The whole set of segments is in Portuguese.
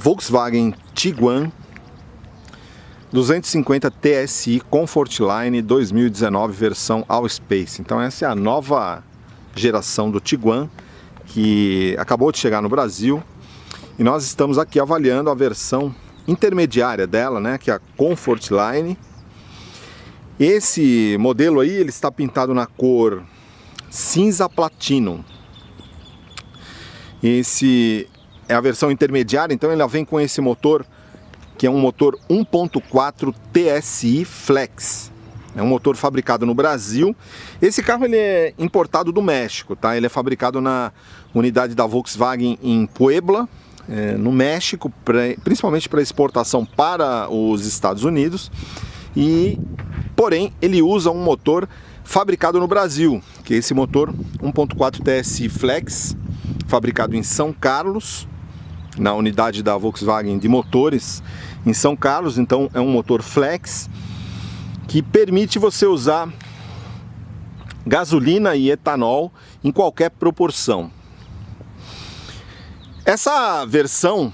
Volkswagen Tiguan 250 TSI Comfortline 2019 versão Allspace. Então essa é a nova geração do Tiguan que acabou de chegar no Brasil e nós estamos aqui avaliando a versão intermediária dela, né, que é a Comfortline. Esse modelo aí ele está pintado na cor cinza platinum. Esse é a versão intermediária, então ela vem com esse motor que é um motor 1.4 TSI Flex. É um motor fabricado no Brasil. Esse carro ele é importado do México, tá? Ele é fabricado na unidade da Volkswagen em Puebla, no México, principalmente para exportação para os Estados Unidos. Porém, ele usa um motor fabricado no Brasil, que é esse motor 1.4 TSI Flex, fabricado em São Carlos, na unidade da Volkswagen de motores em São Carlos. Então é um motor flex que permite você usar gasolina e etanol em qualquer proporção. Essa versão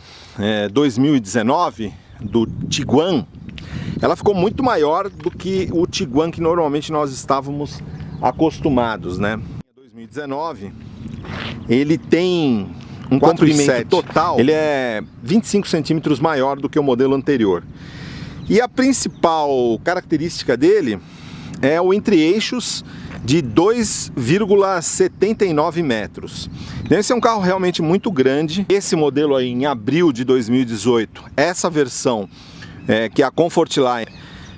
2019 do Tiguan, ela ficou muito maior do que o Tiguan que normalmente nós estávamos acostumados, né? 2019 ele tem um comprimento total, ele é 25 centímetros maior do que o modelo anterior. E a principal característica dele é o entre-eixos de 2,79 metros. Esse é um carro realmente muito grande. Esse modelo aí em abril de 2018, essa versão que é a Comfortline,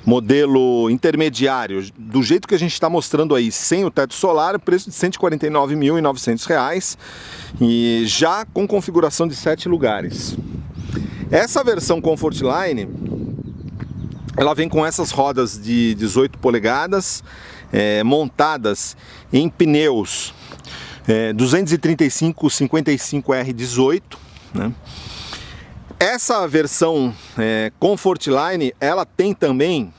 modelo intermediário, do jeito que a gente está mostrando aí, sem o teto solar, preço de R$ 149.900 e já com configuração de 7 lugares. Essa versão Comfortline, ela vem com essas rodas de 18 polegadas, montadas em pneus 235/55R18, né? Essa versão Comfortline, ela tem também,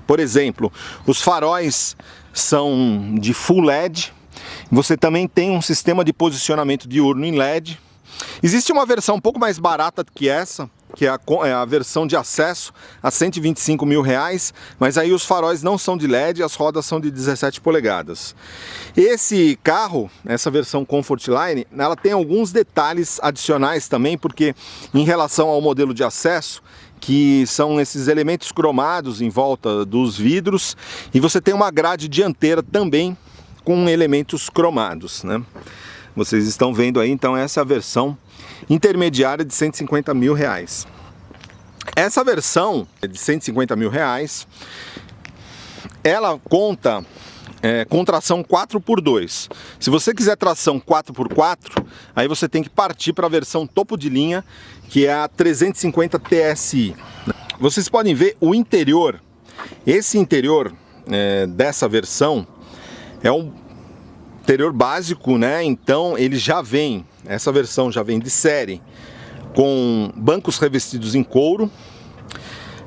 por exemplo, os faróis são de Full LED. Você também tem um sistema de posicionamento diurno em LED. Existe uma versão um pouco mais barata que essa, que é a versão de acesso a R$ 125.000, mas aí os faróis não são de LED e as rodas são de 17 polegadas. Esse carro, essa versão Comfortline, ela tem alguns detalhes adicionais também, porque em relação ao modelo de acesso, que são esses elementos cromados em volta dos vidros, e você tem uma grade dianteira também com elementos cromados, né? Vocês estão vendo aí, então essa é a versão intermediária de R$ 150.000. Essa versão de R$ 150.000, ela conta com tração 4x2. Se você quiser tração 4x4, aí você tem que partir para a versão topo de linha, que é a 350 TSI. Vocês podem ver o interior. Esse interior dessa versão é um interior básico, né? Então ele já vem, essa versão já vem de série com bancos revestidos em couro,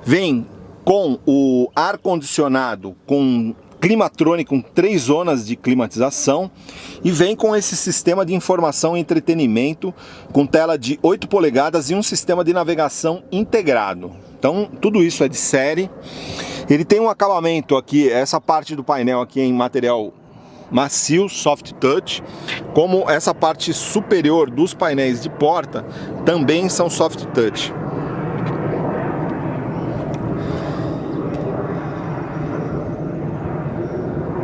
vem com o ar-condicionado com Climatronic, com 3 zonas de climatização, e vem com esse sistema de informação e entretenimento com tela de 8 polegadas e um sistema de navegação integrado. Então tudo isso é de série. Ele tem um acabamento aqui, essa parte do painel aqui em material macio, soft touch, como essa parte superior dos painéis de porta também são soft touch.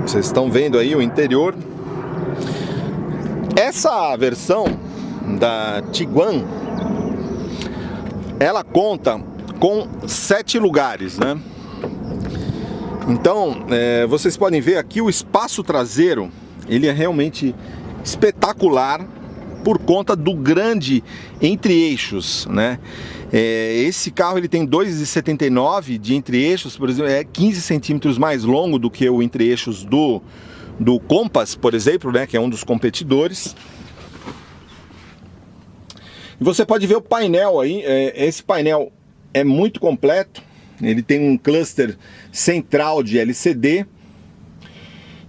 Vocês estão vendo aí o interior. Essa versão da Tiguan, ela conta com 7 lugares, né? Então, vocês podem ver aqui o espaço traseiro, ele é realmente espetacular por conta do grande entre-eixos, né? Esse carro ele tem 2,79 de entre-eixos, por exemplo, é 15 centímetros mais longo do que o entre-eixos do Compass, por exemplo, né? Que é um dos competidores. E você pode ver o painel aí, esse painel é muito completo. Ele tem um cluster central de LCD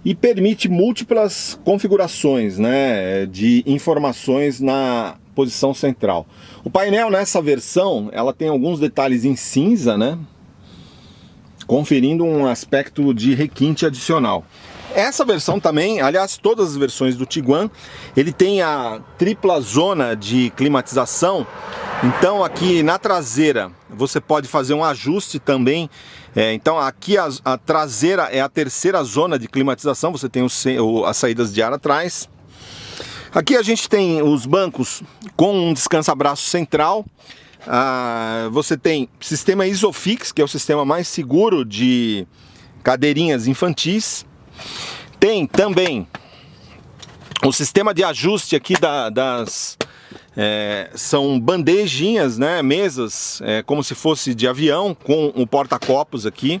e permite múltiplas configurações, né, de informações na posição central. O painel nessa versão, ela tem alguns detalhes em cinza, né? Conferindo um aspecto de requinte adicional. Essa versão também, aliás, todas as versões do Tiguan, ele tem a tripla zona de climatização. Então aqui na traseira você pode fazer um ajuste também. Então aqui a traseira é a terceira zona de climatização, você tem as saídas de ar atrás. Aqui a gente tem os bancos com um descansa-braço central. Você tem sistema Isofix, que é o sistema mais seguro de cadeirinhas infantis. Tem também o sistema de ajuste aqui são bandejinhas, né, mesas, como se fosse de avião, com o porta-copos aqui.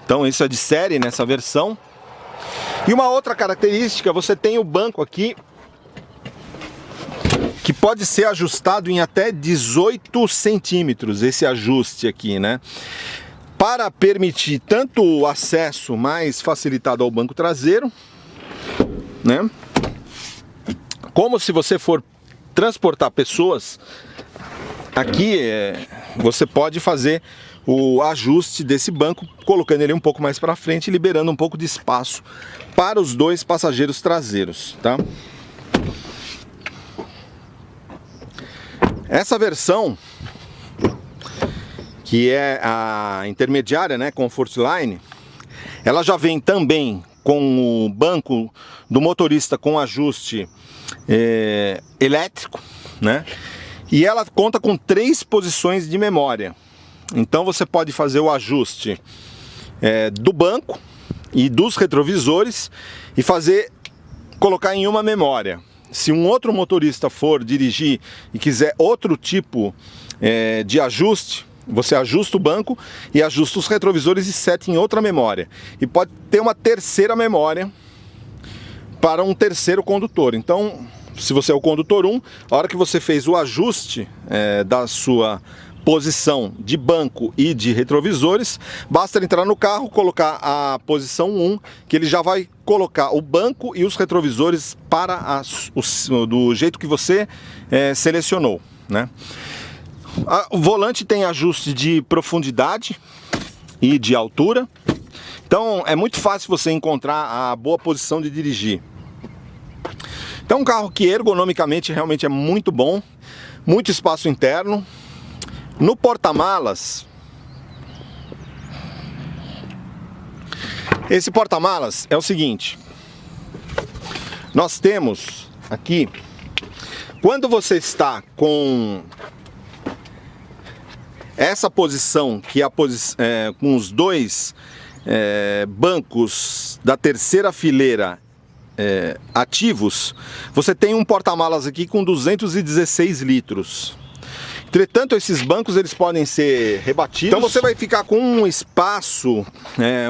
Então isso é de série nessa versão. E uma outra característica, você tem o banco aqui, que pode ser ajustado em até 18 centímetros, esse ajuste aqui, né? Para permitir tanto o acesso mais facilitado ao banco traseiro, né? Como se você for transportar pessoas, aqui você pode fazer o ajuste desse banco, colocando ele um pouco mais para frente, liberando um pouco de espaço para os dois passageiros traseiros, tá? Essa versão, que é a intermediária, né, Comfortline, ela já vem também com o banco do motorista com ajuste elétrico, né? E ela conta com 3 posições de memória. Então você pode fazer o ajuste do banco e dos retrovisores e colocar em uma memória. Se um outro motorista for dirigir e quiser outro tipo de ajuste, você ajusta o banco e ajusta os retrovisores e seta em outra memória. E pode ter uma terceira memória para um terceiro condutor. Então, se você é o condutor 1, a hora que você fez o ajuste da sua posição de banco e de retrovisores, basta entrar no carro, colocar a posição 1, que ele já vai colocar o banco e os retrovisores do jeito que você selecionou, né? O volante tem ajuste de profundidade e de altura, então é muito fácil você encontrar a boa posição de dirigir. Então, um carro que ergonomicamente realmente é muito bom, muito espaço interno. No porta-malas, esse porta-malas é o seguinte: nós temos aqui, quando você está com essa posição, que é com os dois bancos da terceira fileira ativos, você tem um porta-malas aqui com 216 litros. Entretanto, esses bancos eles podem ser rebatidos. Então você vai ficar com um espaço,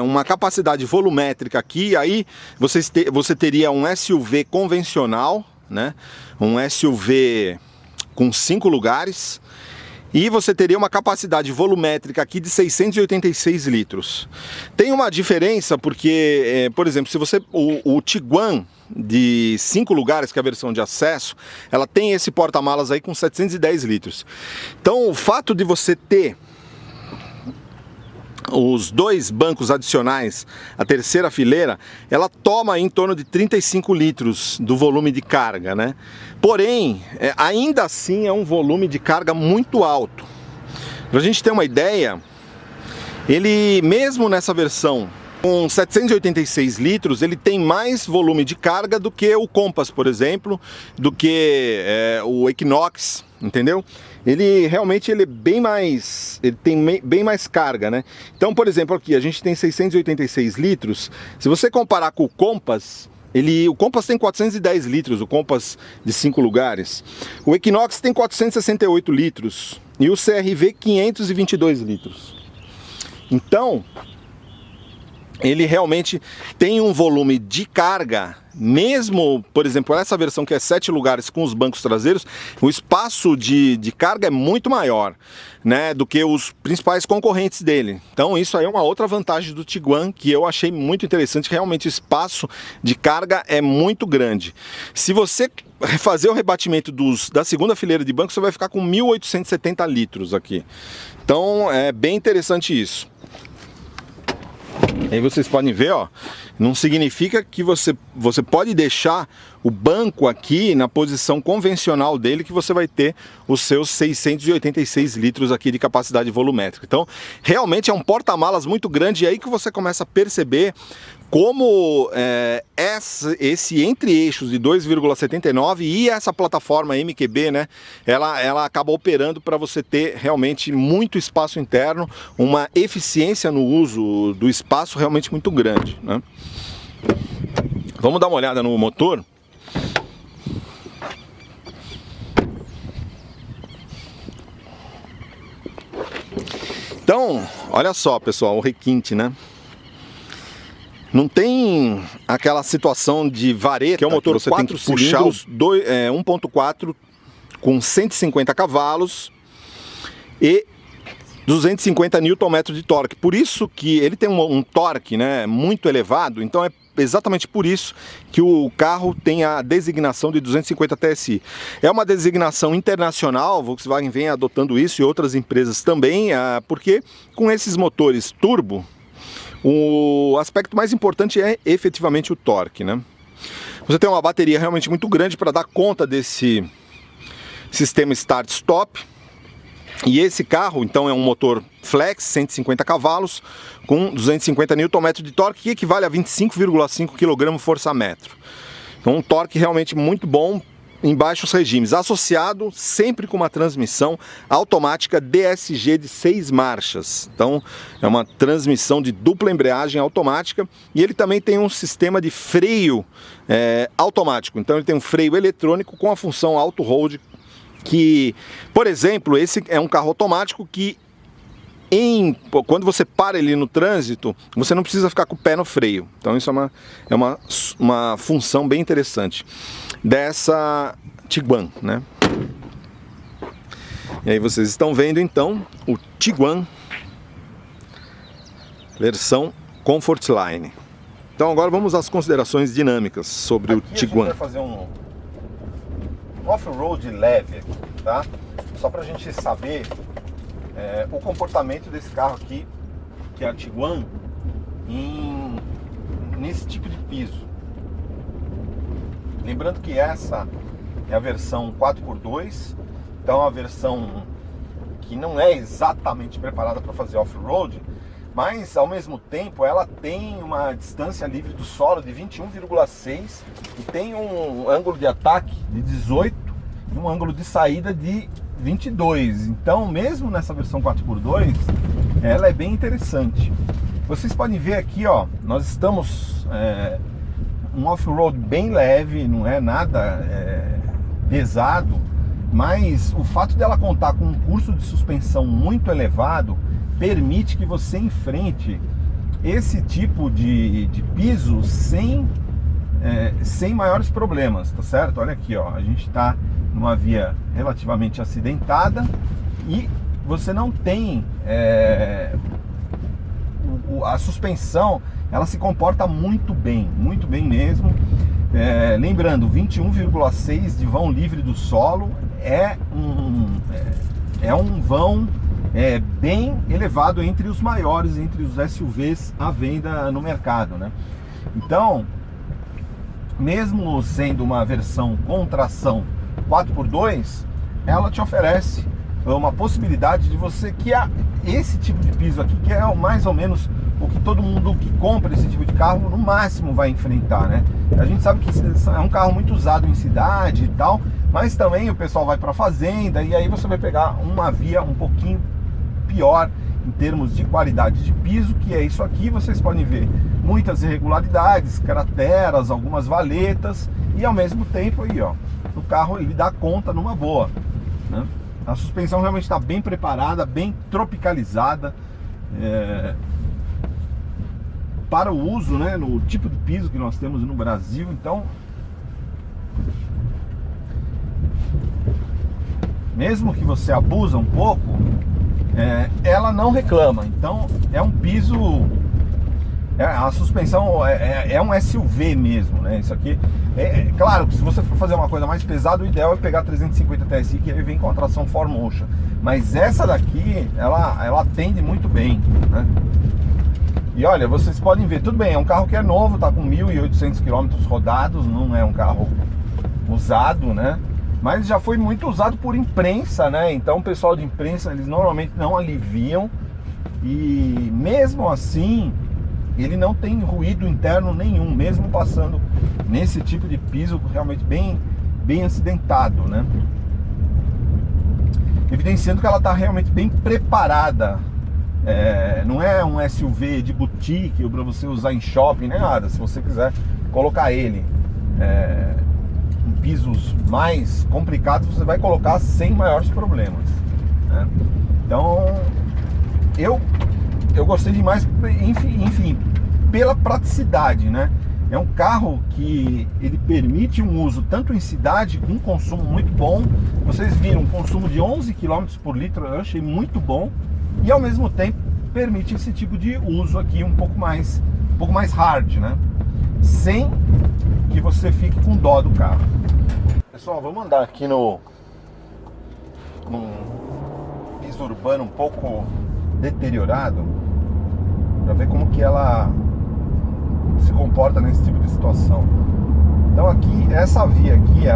uma capacidade volumétrica aqui. Aí você teria um SUV convencional, né? Um SUV com 5 lugares. E você teria uma capacidade volumétrica aqui de 686 litros. Tem uma diferença porque, por exemplo, se você o Tiguan de 5 lugares, que é a versão de acesso, ela tem esse porta-malas aí com 710 litros. Então o fato de você ter os dois bancos adicionais, a terceira fileira, ela toma em torno de 35 litros do volume de carga, né? Porém, ainda assim é um volume de carga muito alto. Para a gente ter uma ideia, ele mesmo nessa versão com 786 litros, ele tem mais volume de carga do que o Compass, por exemplo, do que o Equinox, entendeu? Ele realmente ele tem bem mais carga, né? Então, por exemplo, aqui a gente tem 686 litros. Se você comparar com o Compass, o Compass tem 410 litros, o Compass de 5 lugares. O Equinox tem 468 litros e o CR-V 522 litros. Então, ele realmente tem um volume de carga, mesmo, por exemplo, essa versão que é 7 lugares com os bancos traseiros, o espaço de carga é muito maior, né, do que os principais concorrentes dele. Então isso aí é uma outra vantagem do Tiguan que eu achei muito interessante. Realmente o espaço de carga é muito grande. Se você fazer o rebatimento da segunda fileira de banco, você vai ficar com 1.870 litros aqui. Então é bem interessante isso. Aí vocês podem ver, ó, não significa que você pode deixar o banco aqui na posição convencional dele, que você vai ter os seus 686 litros aqui de capacidade volumétrica. Então, realmente é um porta-malas muito grande, e aí que você começa a perceber como esse entre-eixos de 2,79 e essa plataforma MQB, né, ela acaba operando para você ter realmente muito espaço interno, uma eficiência no uso do espaço realmente muito grande, né? Vamos dar uma olhada no motor. Então, olha só, pessoal, o requinte, né? Não tem aquela situação de vareta, que é um motor 4 cilindros, 1.4 com 150 cavalos e 250 Nm de torque. Por isso que ele tem um torque, né, muito elevado, então é exatamente por isso que o carro tem a designação de 250 TSI. É uma designação internacional, a Volkswagen vem adotando isso e outras empresas também, porque com esses motores turbo, o aspecto mais importante é efetivamente o torque, né? Você tem uma bateria realmente muito grande para dar conta desse sistema start-stop. E esse carro, então, é um motor flex, 150 cavalos, com 250 Nm de torque, que equivale a 25,5 kgfm. Então, um torque realmente muito bom em baixos regimes, associado sempre com uma transmissão automática DSG de 6 marchas. Então é uma transmissão de dupla embreagem automática, e ele também tem um sistema de freio automático. Então ele tem um freio eletrônico com a função auto hold, que, por exemplo, esse é um carro automático que quando você para ele no trânsito, você não precisa ficar com o pé no freio. Então isso é uma função bem interessante dessa Tiguan, né? E aí vocês estão vendo então o Tiguan versão Comfortline. Então agora vamos às considerações dinâmicas sobre o Tiguan. A gente vai fazer um off-road leve, tá? Só pra gente saber o comportamento desse carro aqui, que é a Tiguan, nesse tipo de piso. Lembrando que essa é a versão 4x2, então é uma versão que não é exatamente preparada para fazer off-road, mas ao mesmo tempo ela tem uma distância livre do solo de 21,6 e tem um ângulo de ataque de 18 e um ângulo de saída de 22. Então, mesmo nessa versão 4x2, ela é bem interessante. Vocês podem ver aqui, ó, nós estamos um off-road bem leve, não é nada pesado, mas o fato dela contar com um curso de suspensão muito elevado permite que você enfrente esse tipo de piso sem maiores problemas, tá certo? Olha aqui, ó, a gente está numa via relativamente acidentada e você não tem a suspensão, ela se comporta muito bem mesmo. Lembrando, 21,6 de vão livre do solo é um vão bem elevado, entre os maiores, entre os SUVs à venda no mercado, né? Então, mesmo sendo uma versão com tração 4x2, ela te oferece uma possibilidade de você, esse tipo de piso aqui, que é mais ou menos o que todo mundo que compra esse tipo de carro no máximo vai enfrentar, né? A gente sabe que é um carro muito usado em cidade e tal, mas também o pessoal vai para fazenda, e aí você vai pegar uma via um pouquinho pior em termos de qualidade de piso, que é isso aqui. Vocês podem ver muitas irregularidades, crateras, algumas valetas, e ao mesmo tempo aí, ó, o carro ele dá conta numa boa, né? A suspensão realmente está bem preparada, bem tropicalizada. para o uso, né, no tipo de piso que nós temos no Brasil. Então, mesmo que você abusa um pouco, ela não reclama. Então é um piso, a suspensão é um SUV mesmo, né? Isso aqui claro que se você for fazer uma coisa mais pesada, o ideal é pegar 350 TSI, que aí vem com a tração 4Motion. Mas essa daqui, ela atende muito bem, né? E olha, vocês podem ver, tudo bem, é um carro que é novo, tá com 1.800 km rodados, não é um carro usado, né? Mas já foi muito usado por imprensa, né? Então o pessoal de imprensa, eles normalmente não aliviam. E mesmo assim, ele não tem ruído interno nenhum, mesmo passando nesse tipo de piso realmente bem acidentado, né? Evidenciando que ela está realmente bem preparada. Não é um SUV de boutique ou para você usar em shopping, nem nada. Se você quiser colocar ele em pisos mais complicados, você vai colocar sem maiores problemas, né? Então eu gostei demais, enfim, pela praticidade, né? É um carro que ele permite um uso tanto em cidade, com um consumo muito bom. Vocês viram um consumo de 11 km por litro, eu achei muito bom. E ao mesmo tempo permite esse tipo de uso aqui um pouco mais hard, né? Sem que você fique com dó do carro. Pessoal, vamos andar aqui num piso urbano um pouco deteriorado para ver como que ela se comporta nesse tipo de situação. Então aqui, essa via aqui,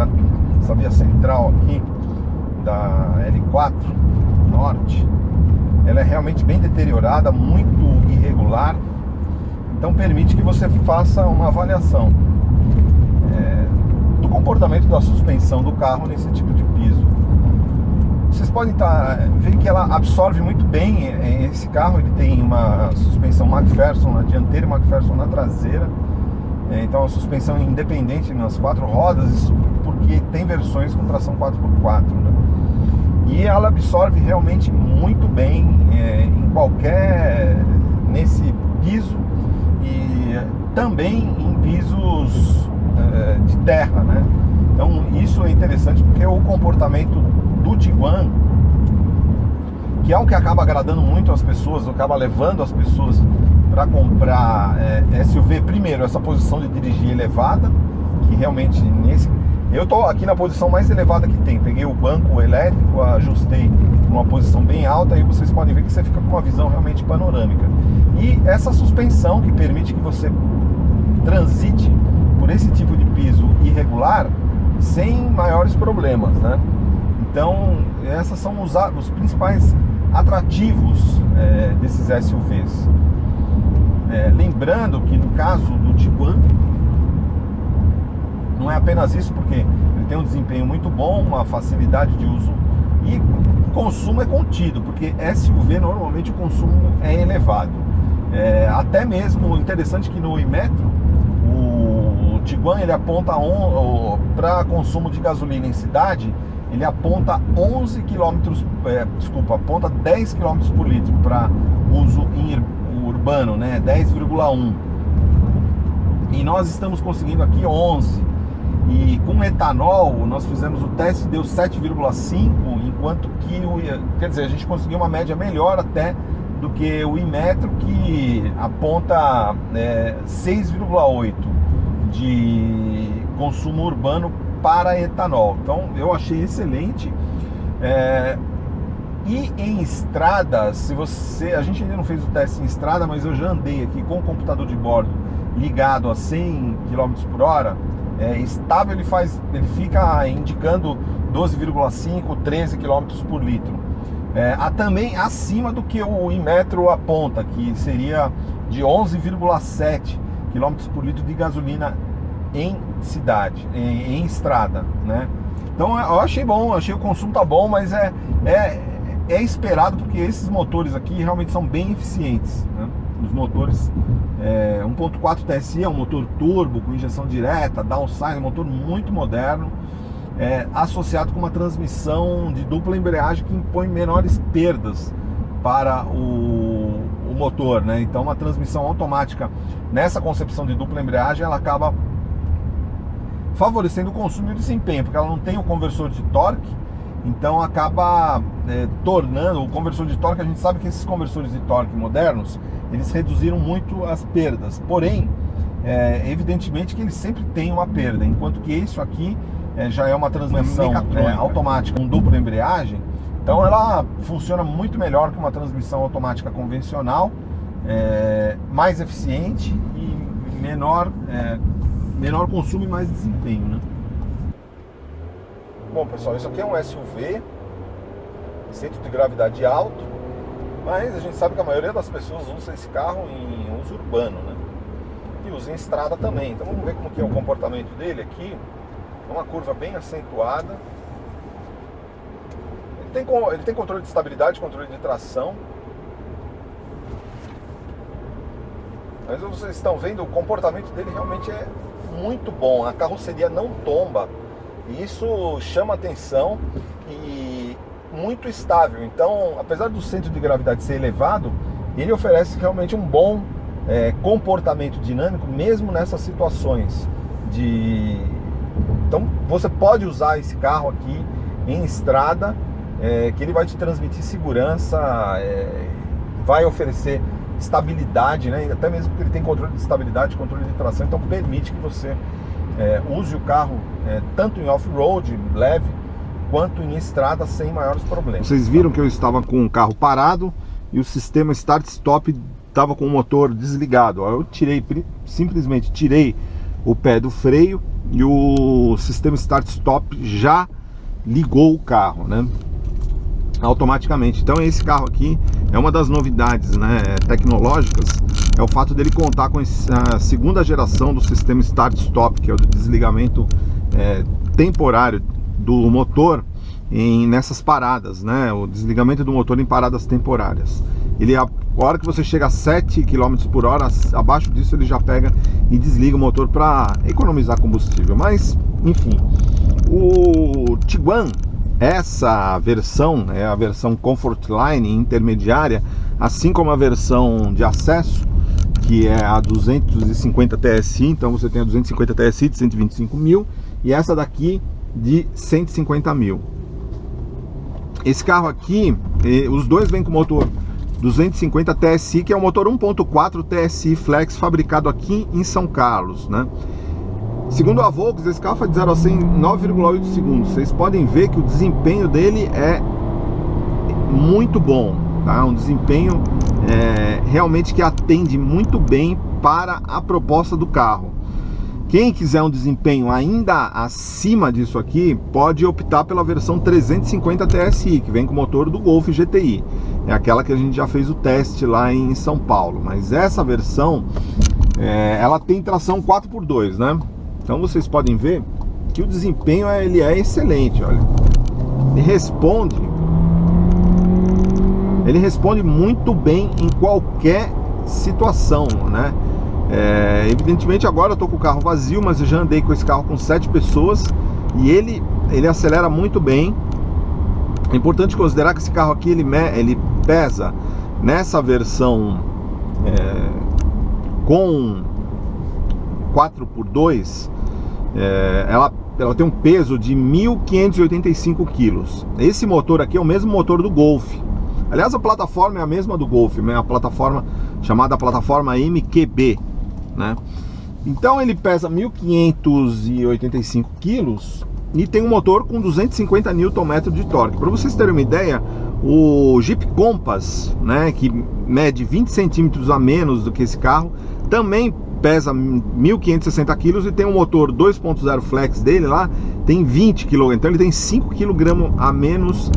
essa via central aqui da L4 Norte, ela é realmente bem deteriorada, muito irregular. Então permite que você faça uma avaliação do comportamento da suspensão do carro nesse tipo de piso. Vocês podem ver que ela absorve muito bem. Esse carro ele tem uma suspensão McPherson na dianteira e McPherson na traseira. Então a suspensão é independente nas 4 rodas, isso porque tem versões com tração 4x4, né? E ela absorve realmente muito bem nesse piso e também em pisos de terra, né? Então isso é interessante porque o comportamento do Tiguan, que é o que acaba agradando muito as pessoas, acaba levando as pessoas para comprar SUV. Primeiro, essa posição de dirigir elevada, que realmente eu tô aqui na posição mais elevada que tem. Peguei o banco elétrico, ajustei numa posição bem alta e vocês podem ver que você fica com uma visão realmente panorâmica. E essa suspensão que permite que você transite por esse tipo de piso irregular sem maiores problemas, né? Então, esses são os principais atrativos desses SUVs. Lembrando que no caso do Tiguan, não é apenas isso, porque ele tem um desempenho muito bom, uma facilidade de uso e o consumo é contido, porque SUV normalmente o consumo é elevado. Até mesmo interessante que no Imetro, o Tiguan ele aponta para consumo de gasolina em cidade, ele aponta 10 km por litro para uso urbano, né? 10,1. E nós estamos conseguindo aqui 11. E com etanol, nós fizemos o teste, deu 7,5, enquanto que quer dizer, a gente conseguiu uma média melhor até do que o Imetro, que aponta 6,8 de consumo urbano para etanol. Então eu achei excelente. E em estrada, a gente ainda não fez o teste em estrada, mas eu já andei aqui com o computador de bordo ligado a 100 km por hora, estável, ele fica indicando 12,5, 13 km por litro. Também acima do que o Imetro aponta, que seria de 11,7 km por litro de gasolina em cidade, em estrada, né? Então eu achei bom, achei o consumo tá bom, mas é esperado, porque esses motores aqui realmente são bem eficientes, né? Os motores 1.4 TSI é um motor turbo com injeção direta, downsize, um motor muito moderno, associado com uma transmissão de dupla embreagem que impõe menores perdas para o motor, né? Então uma transmissão automática nessa concepção de dupla embreagem, ela acaba favorecendo o consumo e o desempenho, porque ela não tem o conversor de torque, então acaba tornando o conversor de torque. A gente sabe que esses conversores de torque modernos, eles reduziram muito as perdas, porém evidentemente que eles sempre têm uma perda, enquanto que isso aqui já é uma transmissão automática com dupla embreagem. Então ela funciona muito melhor que uma transmissão automática convencional, mais eficiente e menor consumo e mais desempenho, né? Bom, pessoal, isso aqui é um SUV, centro de gravidade alto, mas a gente sabe que a maioria das pessoas usa esse carro em uso urbano, né? E usa em estrada também. Então vamos ver como que é o comportamento dele aqui. É uma curva bem acentuada. Ele tem controle de estabilidade, controle de tração. Mas vocês estão vendo, o comportamento dele realmente é muito bom. A carroceria não tomba. E isso chama atenção e muito estável. Então, apesar do centro de gravidade ser elevado, ele oferece realmente um bom comportamento dinâmico, mesmo nessas situações Então, você pode usar esse carro aqui em estrada, que ele vai te transmitir segurança, vai oferecer estabilidade, né? Até mesmo porque ele tem controle de estabilidade, controle de tração, então permite que você use o carro tanto em off-road, leve, quanto em estrada sem maiores problemas. Vocês viram que eu estava com o carro parado e o sistema start-stop estava com o motor desligado. Eu simplesmente tirei o pé do freio e o sistema start-stop já ligou o carro, né? Automaticamente. Então esse carro aqui é uma das novidades, né, tecnológicas, é o fato dele contar com a segunda geração do sistema start-stop, que é o do desligamento temporário do motor nessas paradas, né, o desligamento do motor em paradas temporárias. A hora que você chega a 7 km por hora, abaixo disso ele já pega e desliga o motor para economizar combustível. Mas, enfim, o Tiguan, essa versão é a versão Comfortline intermediária, assim como a versão de acesso, que é a 250 TSI. Então você tem a 250 TSI de 125 mil e essa daqui de 150 mil. Esse carro aqui, os dois vêm com motor 250 TSI, que é o motor 1.4 TSI Flex, fabricado aqui em São Carlos, né? Segundo a Volkswagen, esse carro foi de 0 a 100 em 9,8 segundos. Vocês podem ver que o desempenho dele é muito bom, tá? Um desempenho realmente que atende muito bem para a proposta do carro. Quem quiser um desempenho ainda acima disso aqui, pode optar pela versão 350 TSI, que vem com o motor do Golf GTI. É aquela que a gente já fez o teste lá em São Paulo. Mas essa versão, ela tem tração 4x2, né? Então vocês podem ver que o desempenho ele é excelente, olha. Ele responde muito bem em qualquer situação, né? Evidentemente agora eu tô com o carro vazio, mas eu já andei com esse carro com 7 pessoas e ele acelera muito bem. É importante considerar que esse carro aqui ele pesa nessa versão com 4x2, ela tem um peso de 1.585 quilos. Esse motor aqui é o mesmo motor do Golf. Aliás, a plataforma é a mesma do Golf, né? A plataforma chamada plataforma MQB, né? Então ele pesa 1.585 quilos e tem um motor com 250 Nm de torque. Para vocês terem uma ideia, o Jeep Compass, né, que mede 20 centímetros a menos do que esse carro, também pesa 1.560 quilos e tem um motor 2.0 flex dele lá, tem 20 kg, então ele tem 5 kg a menos,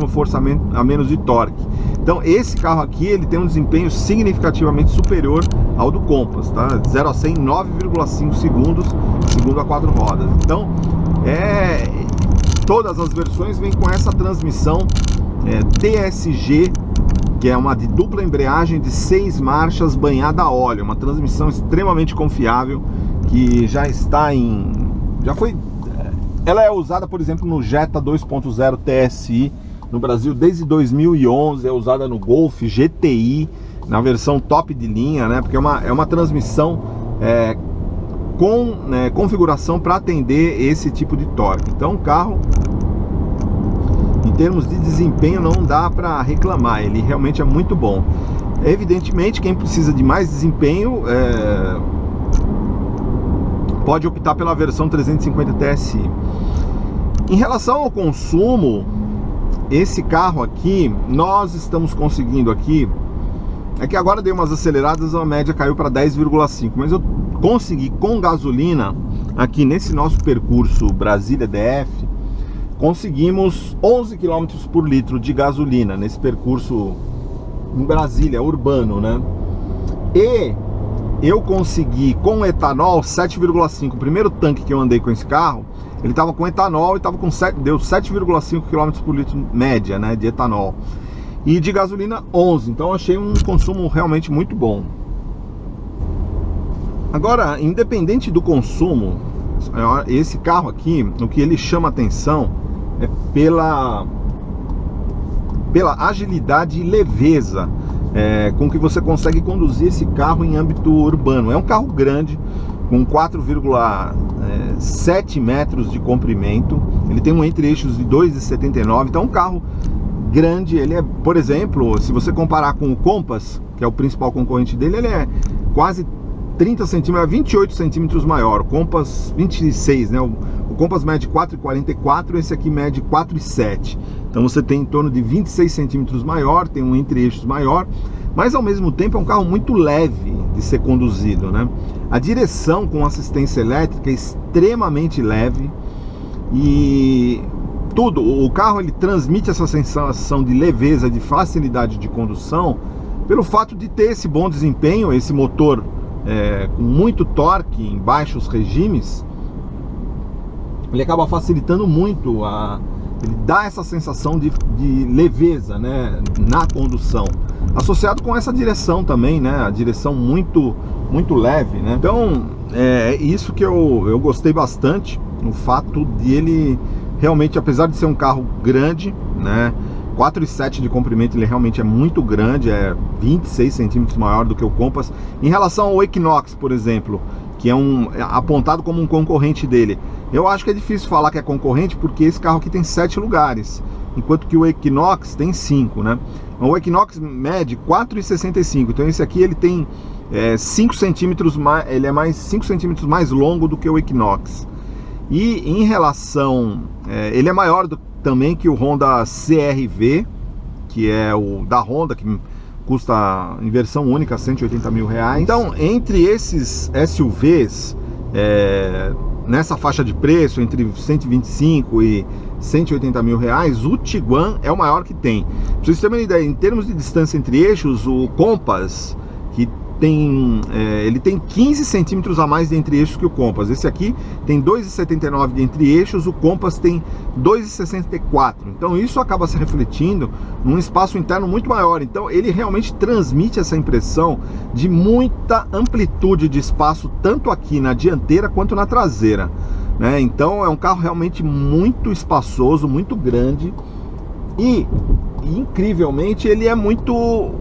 força a menos de torque. Então esse carro aqui ele tem um desempenho significativamente superior ao do Compass, tá? 0 a 100 em 9,5 segundos, segundo a 4 rodas. Então todas as versões vêm com essa transmissão TSG, que é uma de dupla embreagem de 6 marchas banhada a óleo, uma transmissão extremamente confiável, que ela é usada, por exemplo, no Jetta 2.0 TSI no Brasil desde 2011, é usada no Golf GTI, na versão top de linha, né? Porque é uma transmissão com configuração para atender esse tipo de torque. Então o carro, em termos de desempenho, não dá para reclamar, ele realmente é muito bom. Evidentemente, quem precisa de mais desempenho pode optar pela versão 350 TSI. Em relação ao consumo, esse carro aqui, nós estamos conseguindo aqui, é que agora dei umas aceleradas, a média caiu para 10,5, mas eu consegui com gasolina, aqui nesse nosso percurso Brasília DF, conseguimos 11 km por litro de gasolina, nesse percurso em Brasília, urbano, né? E eu consegui com etanol 7,5. O primeiro tanque que eu andei com esse carro, ele estava com etanol e tava com deu 7,5 km por litro média, né, de etanol. E de gasolina 11. Então eu achei um consumo realmente muito bom. Agora, independente do consumo, esse carro aqui, o que ele chama atenção é pela agilidade e leveza com que você consegue conduzir esse carro em âmbito urbano. É um carro grande, com 4,7 metros de comprimento. Ele tem um entre-eixos de 2,79. Então é um carro grande. Ele é, por exemplo, se você comparar com o Compass, que é o principal concorrente dele, ele é quase 30 centímetros, 28 centímetros maior. O Compass 26, né? O Compass mede 4,44, esse aqui mede 4,7. Então você tem em torno de 26 centímetros maior, tem um entre-eixos maior, mas ao mesmo tempo é um carro muito leve de ser conduzido, né? A direção com assistência elétrica é extremamente leve e tudo, o carro ele transmite essa sensação de leveza, de facilidade de condução, pelo fato de ter esse bom desempenho, esse motor com muito torque em baixos regimes. Ele acaba facilitando muito, ele dá essa sensação de leveza, né, na condução, associado com essa direção também, né, a direção muito leve, né? Então é isso que eu gostei bastante, o fato de ele realmente, apesar de ser um carro grande, né, 4,7 de comprimento, ele realmente é muito grande, é 26 centímetros maior do que o Compass. Em relação ao Equinox, por exemplo, que é apontado como um concorrente dele, eu acho que é difícil falar que é concorrente, porque esse carro aqui tem 7 lugares, enquanto que o Equinox tem 5, né? O Equinox mede 4,65, então esse aqui ele tem 5 centímetros mais, ele é mais 5 centímetros mais longo do que o Equinox. E em relação, ele é maior também que o Honda CR-V, que é o da Honda, que custa em versão única 180 mil reais. Então, entre esses SUVs, nessa faixa de preço, entre 125 e 180 mil reais, o Tiguan é o maior que tem. Pra vocês terem uma ideia, em termos de distância entre eixos, o Compass, que ele tem 15 centímetros a mais de entre-eixos que o Compass. Esse aqui tem 2,79 de entre-eixos, o Compass tem 2,64. Então isso acaba se refletindo num espaço interno muito maior. Então ele realmente transmite essa impressão de muita amplitude de espaço, tanto aqui na dianteira quanto na traseira, né? Então é um carro realmente muito espaçoso, muito grande e incrivelmente ele é muito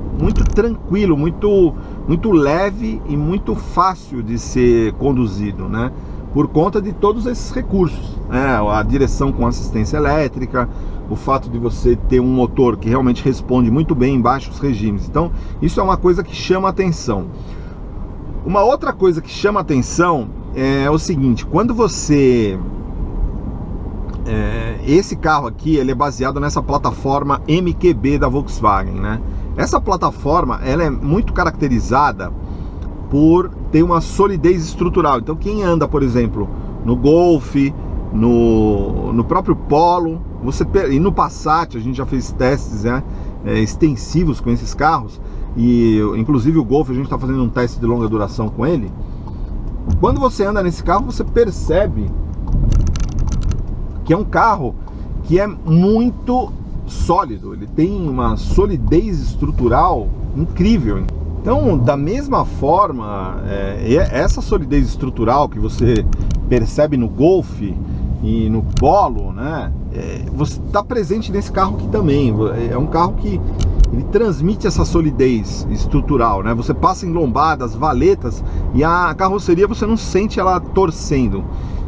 tranquilo, muito leve e muito fácil de ser conduzido, né? Por conta de todos esses recursos, né? A direção com assistência elétrica, o fato de você ter um motor que realmente responde muito bem em baixos regimes. Então isso é uma coisa que chama atenção. Uma outra coisa que chama atenção é o seguinte: quando você esse carro aqui, ele é baseado nessa plataforma MQB da Volkswagen, né? Essa plataforma, ela é muito caracterizada por ter uma solidez estrutural. Então quem anda, por exemplo, no Golf, no próprio Polo, e no Passat, a gente já fez testes extensivos com esses carros, e inclusive o Golf a gente está fazendo um teste de longa duração com ele. Quando você anda nesse carro, você percebe que é um carro que é muito sólido, ele tem uma solidez estrutural incrível. Então, da mesma forma, essa solidez estrutural que você percebe no Golf e no Polo, né, você está presente nesse carro aqui também. É um carro que ele transmite essa solidez estrutural, né? Você passa em lombadas, valetas, e a carroceria você não sente ela torcendo.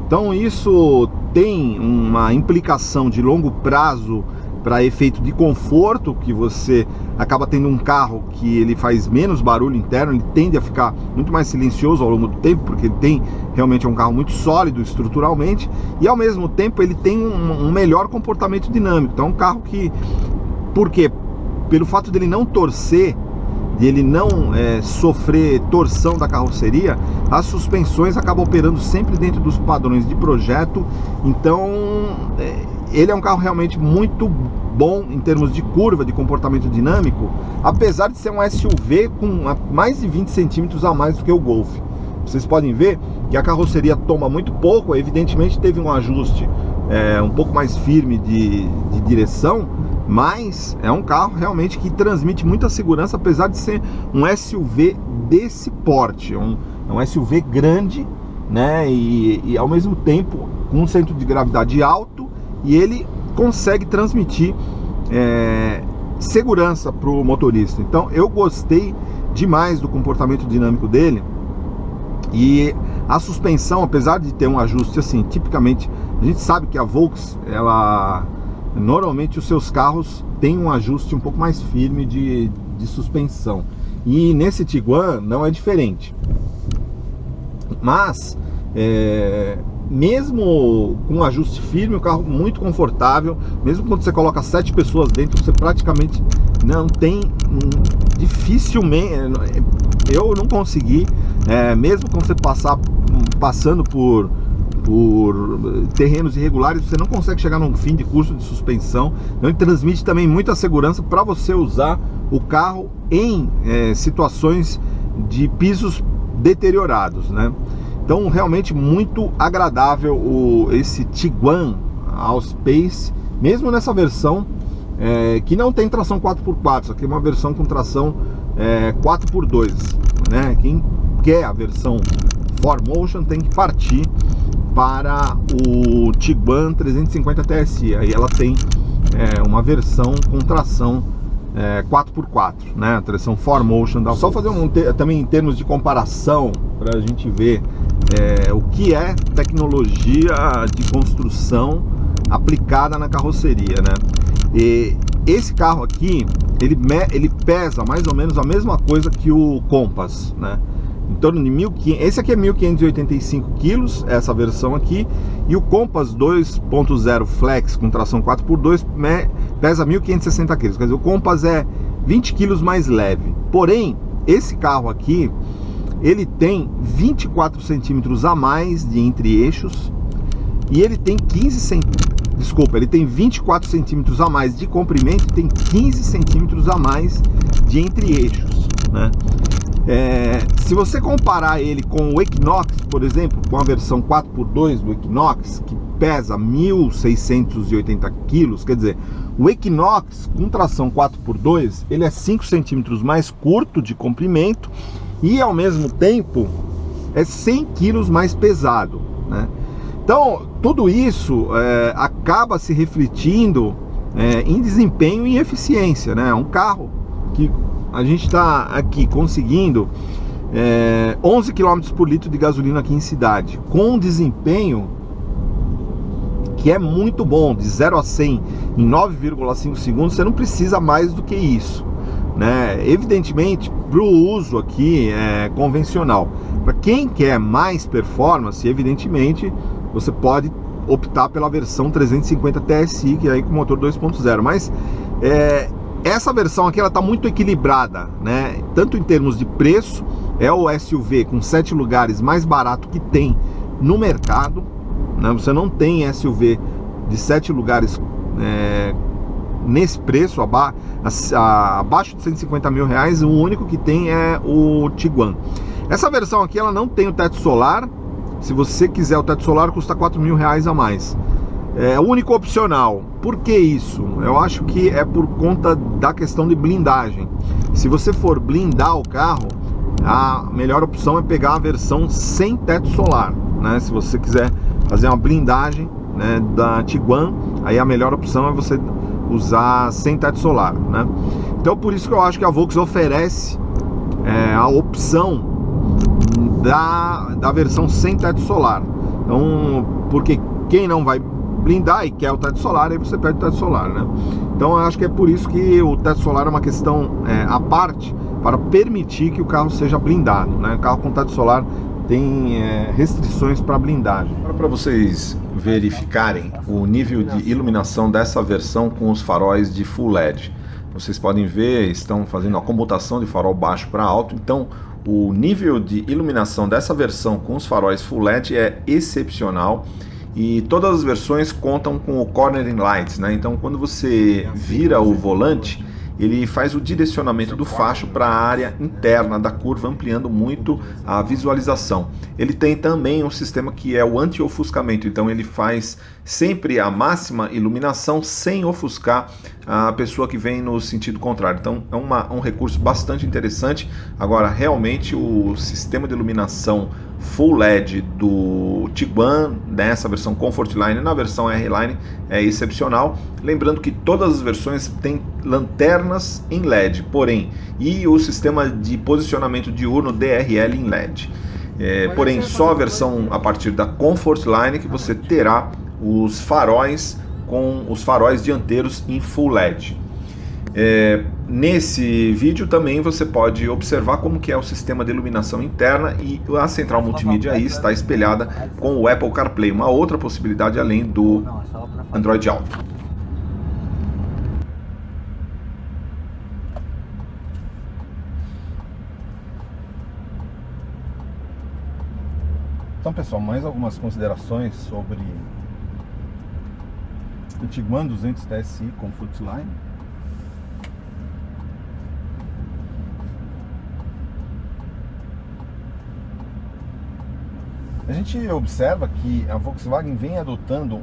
Então isso tem uma implicação de longo prazo para efeito de conforto, que você acaba tendo um carro que ele faz menos barulho interno, ele tende a ficar muito mais silencioso ao longo do tempo, porque ele tem realmente um carro muito sólido estruturalmente, e ao mesmo tempo ele tem um melhor comportamento dinâmico. Então é um carro que, por quê? Pelo fato dele não torcer, de ele não sofrer torção da carroceria, as suspensões acabam operando sempre dentro dos padrões de projeto. Então ele é um carro realmente muito bom em termos de curva, de comportamento dinâmico, apesar de ser um SUV com mais de 20 centímetros a mais do que o Golf. Vocês podem ver que a carroceria toma muito pouco, evidentemente teve um ajuste um pouco mais firme de direção, mas é um carro realmente que transmite muita segurança, apesar de ser um SUV desse porte. É um SUV grande, né? E ao mesmo tempo com um centro de gravidade alto, e ele consegue transmitir segurança para o motorista. Então eu gostei demais do comportamento dinâmico dele. E a suspensão, apesar de ter um ajuste assim, tipicamente, a gente sabe que a Volks, normalmente os seus carros têm um ajuste um pouco mais firme de suspensão, e nesse Tiguan não é diferente. Mas mesmo com um ajuste firme, o carro muito confortável. Mesmo quando você coloca 7 pessoas dentro, você praticamente não tem, dificilmente, eu não consegui, mesmo quando você passando por terrenos irregulares, você não consegue chegar num fim de curso de suspensão. Então ele transmite também muita segurança para você usar o carro em situações de pisos deteriorados, né? Então realmente muito agradável esse Tiguan Allspace, mesmo nessa versão que não tem tração 4x4, isso aqui é uma versão com tração 4x2, né? Quem quer a versão 4Motion tem que partir para o Tiguan 350 TSI. Aí ela tem uma versão com tração 4x4, né? A tração 4Motion. Só fazer também em termos de comparação, para a gente ver o que é tecnologia de construção aplicada na carroceria, né? E esse carro aqui, ele pesa mais ou menos a mesma coisa que o Compass, né? Em torno de 1.500, esse aqui é 1.585 quilos, essa versão aqui, e o Compass 2.0 Flex com tração 4x2 pesa 1.560 quilos, quer dizer, o Compass é 20 quilos mais leve. Porém, esse carro aqui, ele tem 24 centímetros a mais de entre-eixos, e ele tem ele tem 24 centímetros a mais de comprimento e tem 15 centímetros a mais de entre-eixos, né? Se você comparar ele com o Equinox, por exemplo, com a versão 4x2 do Equinox, que pesa 1.680 quilos, quer dizer, o Equinox com tração 4x2, ele é 5 centímetros mais curto de comprimento e ao mesmo tempo é 100 quilos mais pesado, né? Então tudo isso acaba se refletindo em desempenho e eficiência, né? Um carro que a gente está aqui conseguindo 11 km por litro de gasolina aqui em cidade, com um desempenho que é muito bom, de 0 a 100 em 9,5 segundos. Você não precisa mais do que isso, né? Evidentemente, para o uso aqui convencional. Para quem quer mais performance, evidentemente, você pode optar pela versão 350 TSI, que é aí com motor 2.0, mas essa versão aqui ela está muito equilibrada, né? Tanto em termos de preço, é o SUV com 7 lugares mais barato que tem no mercado, né? Você não tem SUV de 7 lugares nesse preço, abaixo de 150 mil reais. O único que tem é o Tiguan. Essa versão aqui ela não tem o teto solar. Se você quiser o teto solar, custa 4 mil reais a mais. É o único opcional. Por que isso? Eu acho que é por conta da questão de blindagem. Se você for blindar o carro, a melhor opção é pegar a versão sem teto solar, né? Se você quiser fazer uma blindagem, né, da Tiguan, aí a melhor opção é você usar sem teto solar, né? Então por isso que eu acho que a Volks oferece a opção da versão sem teto solar. Então, porque quem não vai blindar e quer o teto solar, aí você pede o teto solar, né? Então eu acho que é por isso que o teto solar é uma questão à parte, para permitir que o carro seja blindado, né? O carro com teto solar tem restrições para blindagem. Agora, para vocês verificarem o nível de iluminação dessa versão com os faróis de Full LED, vocês podem ver, estão fazendo a comutação de farol baixo para alto, então o nível de iluminação dessa versão com os faróis Full LED é excepcional. E todas as versões contam com o Cornering Lights, né? Então quando você vira o volante, ele faz o direcionamento do facho para a área interna da curva, ampliando muito a visualização. Ele tem também um sistema que é o anti-ofuscamento, então ele faz sempre a máxima iluminação sem ofuscar a pessoa que vem no sentido contrário. Então é um recurso bastante interessante. Agora, realmente o sistema de iluminação Full LED do Tiguan, nessa versão Comfortline e na versão R-Line, é excepcional. Lembrando que todas as versões têm lanternas em LED, porém, e o sistema de posicionamento diurno DRL em LED. Porém, só a versão a partir da Comfortline que você terá os faróis com os faróis dianteiros em Full LED. Nesse vídeo também você pode observar como que é o sistema de iluminação interna, e a central multimídia aí está espelhada com o Apple CarPlay, uma outra possibilidade além do Android Auto. Então, pessoal, mais algumas considerações sobre o Tiguan 200 TSI Comfortline. A gente observa que a Volkswagen vem adotando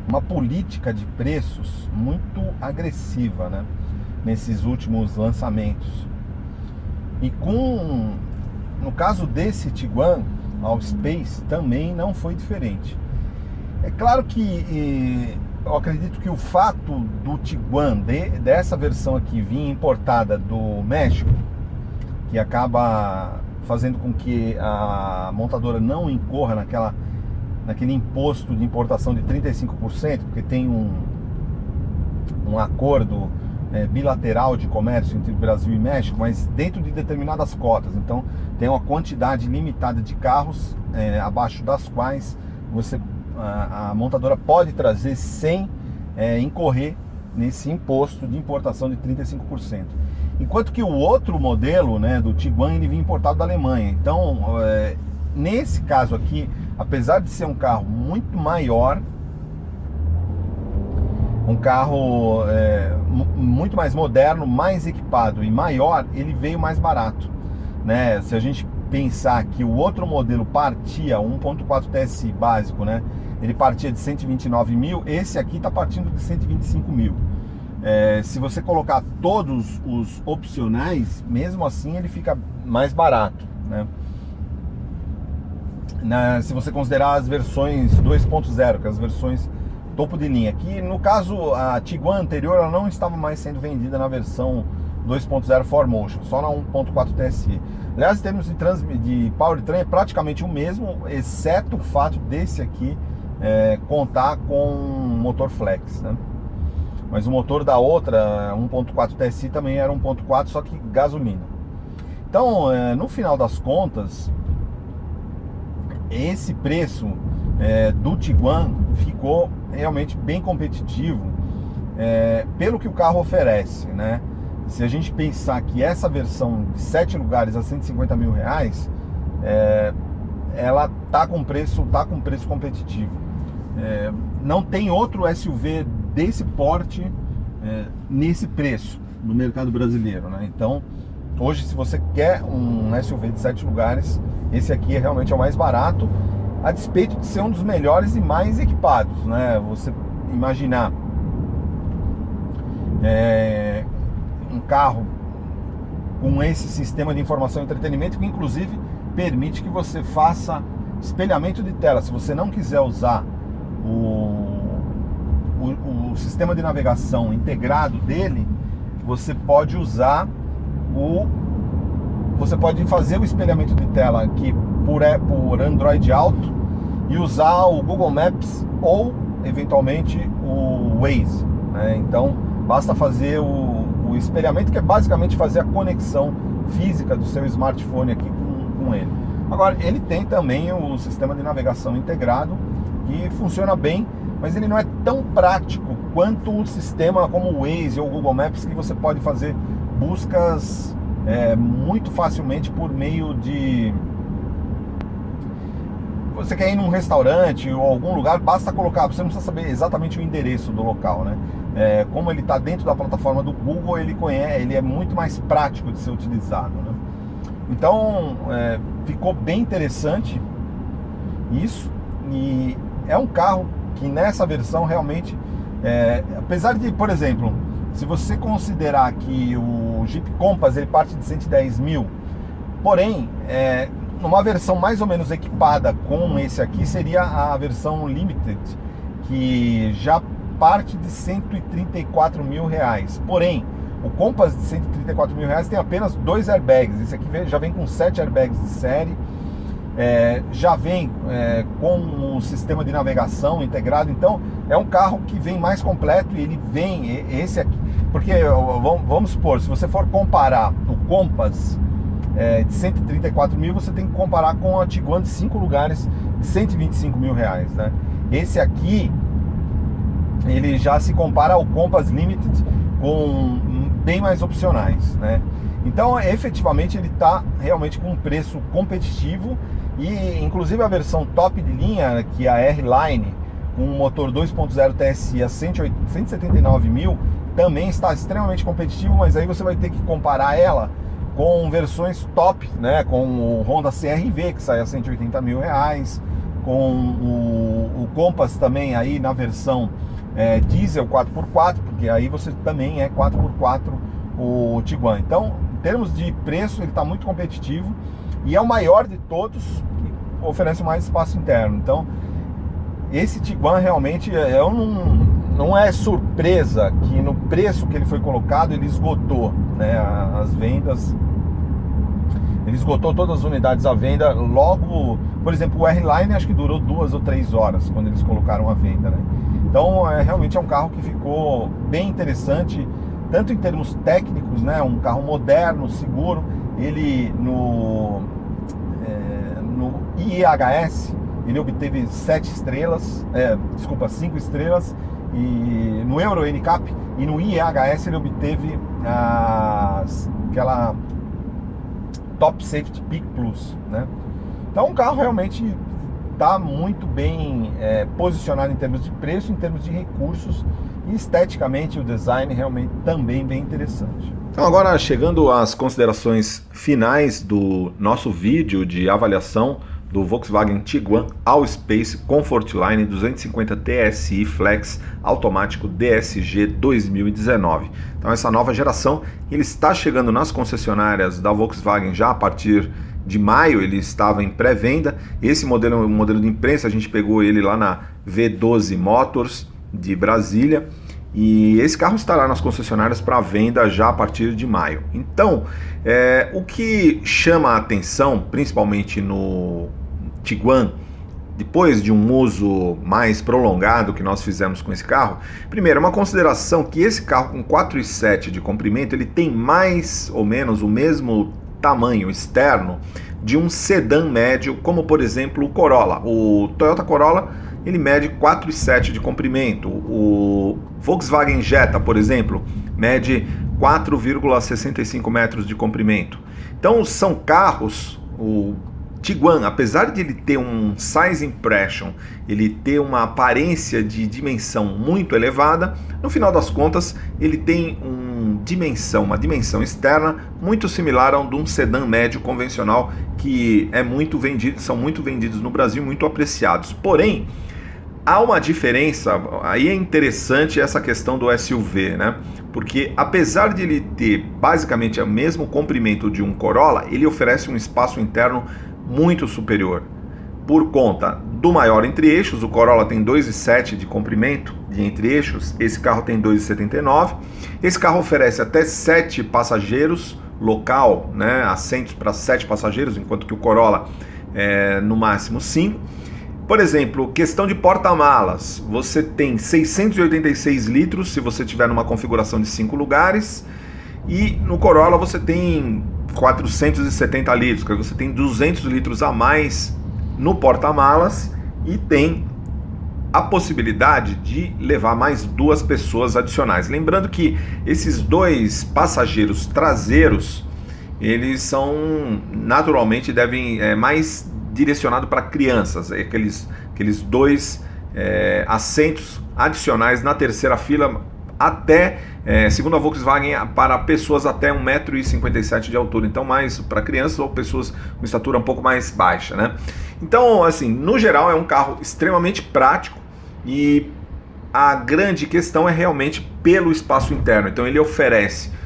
uma política de preços muito agressiva, né, nesses últimos lançamentos. E no caso desse Tiguan All Space também não foi diferente. É claro que eu acredito que o fato do Tiguan, dessa versão aqui, vir importada do México, que acaba fazendo com que a montadora não incorra naquele imposto de importação de 35%, porque tem um acordo bilateral de comércio entre Brasil e México, mas dentro de determinadas cotas. Então tem uma quantidade limitada de carros abaixo das quais a montadora pode trazer sem incorrer nesse imposto de importação de 35%. Enquanto que o outro modelo, né, do Tiguan, ele vinha importado da Alemanha. Então, nesse caso aqui, apesar de ser um carro muito maior, um carro muito mais moderno, mais equipado e maior, ele veio mais barato, né? Se a gente pensar que o outro modelo partia, 1.4 TSI básico, né, ele partia de 129 mil, esse aqui está partindo de 125 mil. Se você colocar todos os opcionais, mesmo assim ele fica mais barato, né? Se você considerar as versões 2.0, que é as versões topo de linha, que no caso a Tiguan anterior ela não estava mais sendo vendida na versão 2.0 4Motion, só na 1.4 TSI. Aliás, em termos de powertrain é praticamente o mesmo, exceto o fato desse aqui contar com motor flex, né? Mas o motor da outra, 1.4 TSI, também era 1.4, só que gasolina. Então, no final das contas, esse preço do Tiguan ficou realmente bem competitivo pelo que o carro oferece, né? Se a gente pensar que essa versão de 7 lugares a 150 mil reais, ela tá com preço competitivo. Não tem outro SUV desse porte nesse preço no mercado brasileiro, né? Então, hoje, se você quer um SUV de 7 lugares, esse aqui realmente é o mais barato, a despeito de ser um dos melhores e mais equipados, né? Você imaginar um carro com esse sistema de informação e entretenimento, que inclusive permite que você faça espelhamento de tela. Se você não quiser usar o sistema de navegação integrado dele, você pode usar você pode fazer o espelhamento de tela aqui por Android Auto e usar o Google Maps ou eventualmente o Waze, né? Então basta fazer o espelhamento, que é basicamente fazer a conexão física do seu smartphone aqui com ele. Agora, ele tem também o sistema de navegação integrado e funciona bem, mas ele não é tão prático quanto o sistema como o Waze ou o Google Maps, que você pode fazer buscas muito facilmente por meio de... Você quer ir num restaurante ou algum lugar, basta colocar, você não precisa saber exatamente o endereço do local, né? Como ele está dentro da plataforma do Google, ele é muito mais prático de ser utilizado, né? Então, ficou bem interessante isso, e é um carro que nessa versão realmente, apesar de, por exemplo, se você considerar que o Jeep Compass ele parte de 110 mil, porém, numa versão mais ou menos equipada com esse aqui, seria a versão Limited, que já parte de 134 mil reais. Porém, o Compass de 134 mil reais tem apenas 2 airbags. Esse aqui já vem com 7 airbags de série. Já vem com o sistema de navegação integrado. Então é um carro que vem mais completo, e ele vem, esse aqui, porque vamos supor, se você for comparar o Compass de 134 mil, você tem que comparar com a Tiguan de 5 lugares de 125 mil reais, né? Esse aqui, ele já se compara ao Compass Limited com bem mais opcionais, né? Então, efetivamente, ele está realmente com um preço competitivo, e inclusive a versão top de linha, que é a R-Line, com um motor 2.0 TSI a 179 mil, também está extremamente competitivo, mas aí você vai ter que comparar ela com versões top, né? Com o Honda CR-V, que sai a 180 mil reais, com o Compass também aí na versão diesel 4x4, porque aí você também é 4x4 o Tiguan. Então, em termos de preço, ele está muito competitivo, e é o maior de todos, e oferece mais espaço interno. Então, esse Tiguan realmente não é surpresa que no preço que ele foi colocado, ele esgotou, né, as vendas. Ele esgotou todas as unidades à venda logo. Por exemplo, o R-Line acho que durou 2 ou 3 horas quando eles colocaram à venda, né? Então, realmente é um carro que ficou bem interessante, tanto em termos técnicos, né? Um carro moderno, seguro. Ele no IIHS ele obteve 5 estrelas, e no Euro NCAP, e no IIHS ele obteve aquela Top Safety Peak Plus, né? Então, um carro realmente está muito bem posicionado em termos de preço, em termos de recursos, e esteticamente o design realmente também bem interessante. Então, agora chegando às considerações finais do nosso vídeo de avaliação do Volkswagen Tiguan Allspace Comfortline 250 TSI Flex automático DSG 2019. Então, essa nova geração, ele está chegando nas concessionárias da Volkswagen já a partir de maio. Ele estava em pré-venda. Esse modelo é um modelo de imprensa, a gente pegou ele lá na V12 Motors de Brasília, e esse carro estará nas concessionárias para venda já a partir de maio. Então, o que chama a atenção, principalmente no Tiguan, depois de um uso mais prolongado que nós fizemos com esse carro, primeiro, uma consideração que esse carro com 4,7 de comprimento, ele tem mais ou menos o mesmo tamanho externo de um sedã médio, como por exemplo o Corolla. O Toyota Corolla, ele mede 4,7 de comprimento. O Volkswagen Jetta, por exemplo, mede 4,65 metros de comprimento. Então são carros, o Tiguan, apesar de ele ter um size impression, ele ter uma aparência de dimensão muito elevada, no final das contas ele tem uma dimensão externa muito similar a um sedã médio convencional, que são muito vendidos no Brasil, muito apreciados. Porém, há uma diferença, aí é interessante essa questão do SUV, né? Porque apesar de ele ter basicamente o mesmo comprimento de um Corolla, ele oferece um espaço interno muito superior, por conta do maior entre-eixos. O Corolla tem 2,7 de comprimento de entre-eixos, esse carro tem 2,79. Esse carro oferece até 7 passageiros local, né, assentos para 7 passageiros, enquanto que o Corolla é no máximo 5. Por exemplo, questão de porta-malas, você tem 686 litros se você tiver numa configuração de 5 lugares, e no Corolla você tem 470 litros, que você tem 200 litros a mais no porta-malas e tem a possibilidade de levar mais 2 pessoas adicionais. Lembrando que esses 2 passageiros traseiros, eles são naturalmente mais direcionados para crianças, aqueles 2 assentos adicionais na terceira fila, até, segundo a Volkswagen, para pessoas até 1,57 m de altura, então mais para crianças ou pessoas com estatura um pouco mais baixa, né? Então, assim, no geral é um carro extremamente prático, e a grande questão é realmente pelo espaço interno. Então ele oferece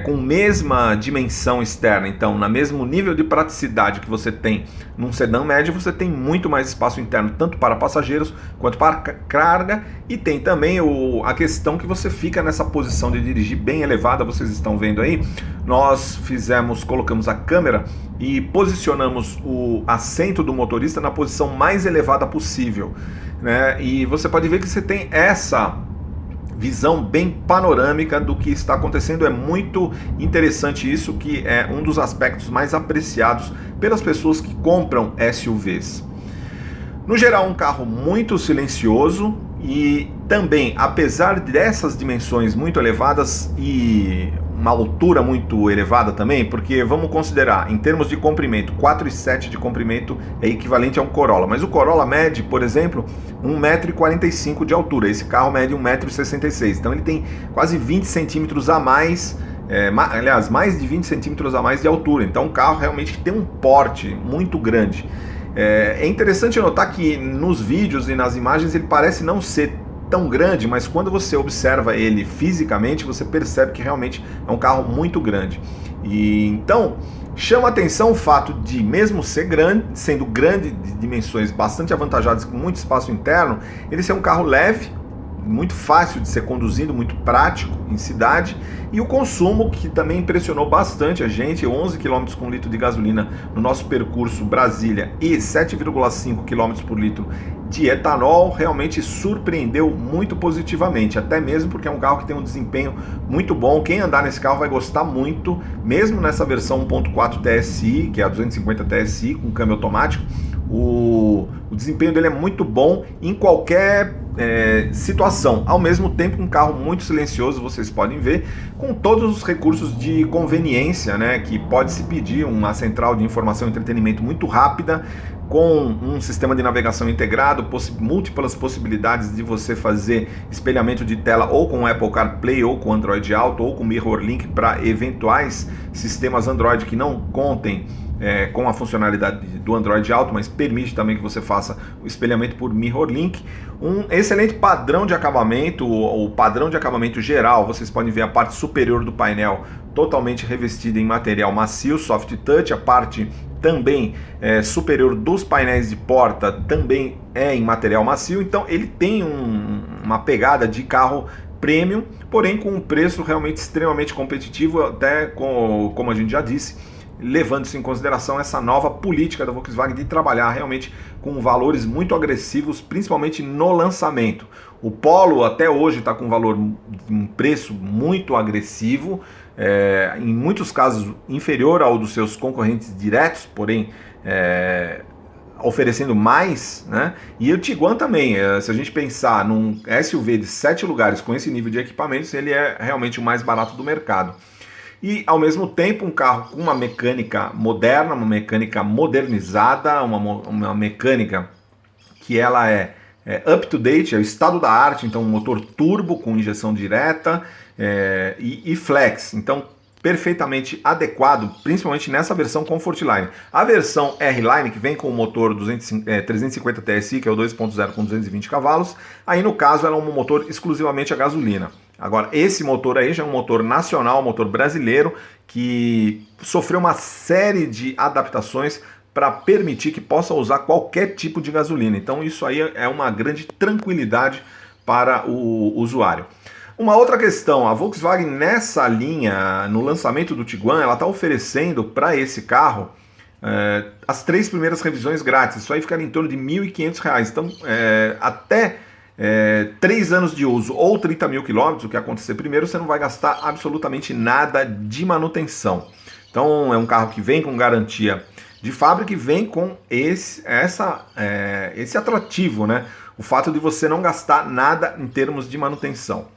com mesma dimensão externa, então na mesmo nível de praticidade que você tem num sedã médio, você tem muito mais espaço interno, tanto para passageiros quanto para carga, e tem também a questão que você fica nessa posição de dirigir bem elevada. Vocês estão vendo aí, nós colocamos a câmera e posicionamos o assento do motorista na posição mais elevada possível, né? E você pode ver que você tem essa visão bem panorâmica do que está acontecendo. É muito interessante isso, que é um dos aspectos mais apreciados pelas pessoas que compram SUVs. No geral, um carro muito silencioso, e também, apesar dessas dimensões muito elevadas e uma altura muito elevada também, porque vamos considerar, em termos de comprimento, 4,7 de comprimento é equivalente a um Corolla, mas o Corolla mede, por exemplo, 1,45 m de altura, esse carro mede 1,66 m, então ele tem quase 20 centímetros a mais, aliás, mais de 20 centímetros a mais de altura, então um carro realmente tem um porte muito grande. É interessante notar que nos vídeos e nas imagens ele parece não ser tão grande, mas quando você observa ele fisicamente, você percebe que realmente é um carro muito grande. E então chama atenção o fato de, mesmo sendo grande, de dimensões bastante avantajadas, com muito espaço interno, ele ser um carro leve, muito fácil de ser conduzido, muito prático em cidade, e o consumo, que também impressionou bastante a gente, 11 km com litro de gasolina no nosso percurso Brasília e 7,5 km por litro de etanol, realmente surpreendeu muito positivamente, até mesmo porque é um carro que tem um desempenho muito bom. Quem andar nesse carro vai gostar muito, mesmo nessa versão 1.4 TSI, que é a 250 TSI com câmbio automático. O desempenho dele é muito bom em qualquer situação, ao mesmo tempo um carro muito silencioso, vocês podem ver, com todos os recursos de conveniência, né, que pode se pedir, uma central de informação e entretenimento muito rápida, com um sistema de navegação integrado, múltiplas possibilidades de você fazer espelhamento de tela ou com o Apple CarPlay, ou com Android Auto, ou com MirrorLink para eventuais sistemas Android que não contem com a funcionalidade do Android Auto, mas permite também que você faça o espelhamento por MirrorLink. Um excelente padrão de acabamento, o padrão de acabamento geral, vocês podem ver a parte superior do painel totalmente revestida em material macio, soft touch, a parte também superior dos painéis de porta também é em material macio, então ele tem uma pegada de carro premium, porém com um preço realmente extremamente competitivo, até como a gente já disse, levando-se em consideração essa nova política da Volkswagen de trabalhar realmente com valores muito agressivos, principalmente no lançamento. O Polo até hoje está com um preço muito agressivo, em muitos casos inferior ao dos seus concorrentes diretos, porém oferecendo mais, né? E o Tiguan também, se a gente pensar num SUV de 7 lugares com esse nível de equipamentos, ele é realmente o mais barato do mercado. E, ao mesmo tempo, um carro com uma mecânica moderna, uma mecânica modernizada, uma mecânica que ela é up-to-date, é o estado da arte, então um motor turbo com injeção direta e flex, então perfeitamente adequado, principalmente nessa versão Comfortline. A versão R-Line, que vem com o motor 350 TSI, que é o 2.0 com 220 cavalos, aí no caso ela é um motor exclusivamente a gasolina. Agora, esse motor aí já é um motor nacional, um motor brasileiro, que sofreu uma série de adaptações para permitir que possa usar qualquer tipo de gasolina. Então isso aí é uma grande tranquilidade para o usuário. Uma outra questão, a Volkswagen nessa linha, no lançamento do Tiguan, ela está oferecendo para esse carro as 3 primeiras revisões grátis. Isso aí fica em torno de R$ 1.500. Então até 3 anos de uso ou 30 mil quilômetros, o que acontecer primeiro, você não vai gastar absolutamente nada de manutenção. Então é um carro que vem com garantia de fábrica e vem com esse atrativo, né? O fato de você não gastar nada em termos de manutenção.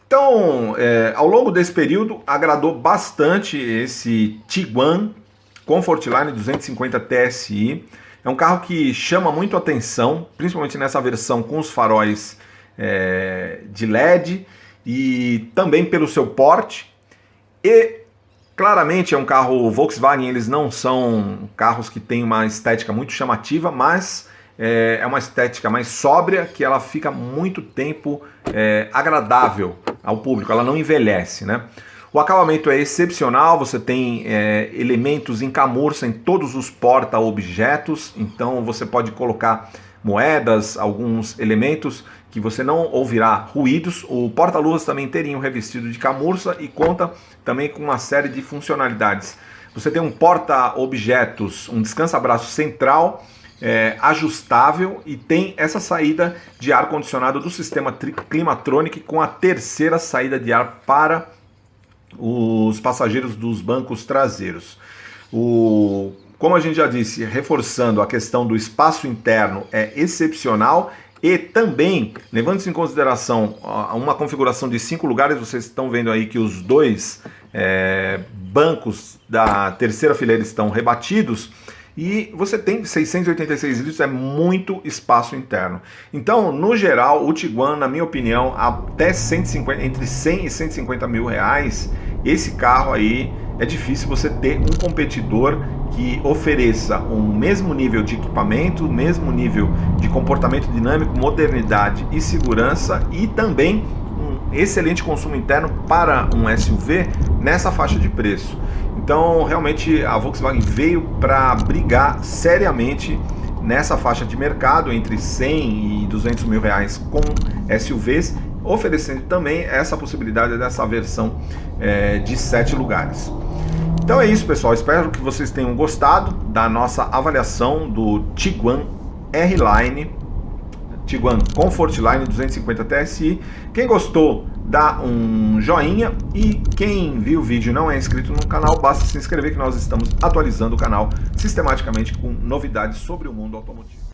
Então, ao longo desse período, agradou bastante esse Tiguan Comfortline 250 TSI. É um carro que chama muito atenção, principalmente nessa versão com os faróis de LED e também pelo seu porte. E claramente é um carro Volkswagen, eles não são carros que têm uma estética muito chamativa, mas é uma estética mais sóbria, que ela fica muito tempo agradável ao público, ela não envelhece, né? O acabamento é excepcional, você tem elementos em camurça em todos os porta-objetos, então você pode colocar moedas, alguns elementos que você não ouvirá ruídos. O porta-luvas também teria um revestido de camurça e conta também com uma série de funcionalidades. Você tem um porta-objetos, um descansa-braço central, ajustável, e tem essa saída de ar-condicionado do sistema Climatronic com a terceira saída de ar para os passageiros dos bancos traseiros. Como a gente já disse, reforçando a questão do espaço interno, é excepcional. E também, levando-se em consideração uma configuração de 5 lugares, vocês estão vendo aí que os 2 bancos da terceira fileira estão rebatidos, e você tem 686 litros, é muito espaço interno. Então, no geral, o Tiguan, na minha opinião, até entre 100 e 150 mil reais, esse carro aí é difícil você ter um competidor que ofereça o mesmo nível de equipamento, o mesmo nível de comportamento dinâmico, modernidade e segurança, e também um excelente consumo interno para um SUV nessa faixa de preço. Então, realmente, a Volkswagen veio para brigar seriamente nessa faixa de mercado, entre 100 e 200 mil reais com SUVs, oferecendo também essa possibilidade dessa versão de 7 lugares. Então é isso, pessoal. Espero que vocês tenham gostado da nossa avaliação do Tiguan R-Line, Tiguan Comfortline 250 TSI. Quem gostou, dá um joinha, e quem viu o vídeo e não é inscrito no canal, basta se inscrever, que nós estamos atualizando o canal sistematicamente com novidades sobre o mundo automotivo.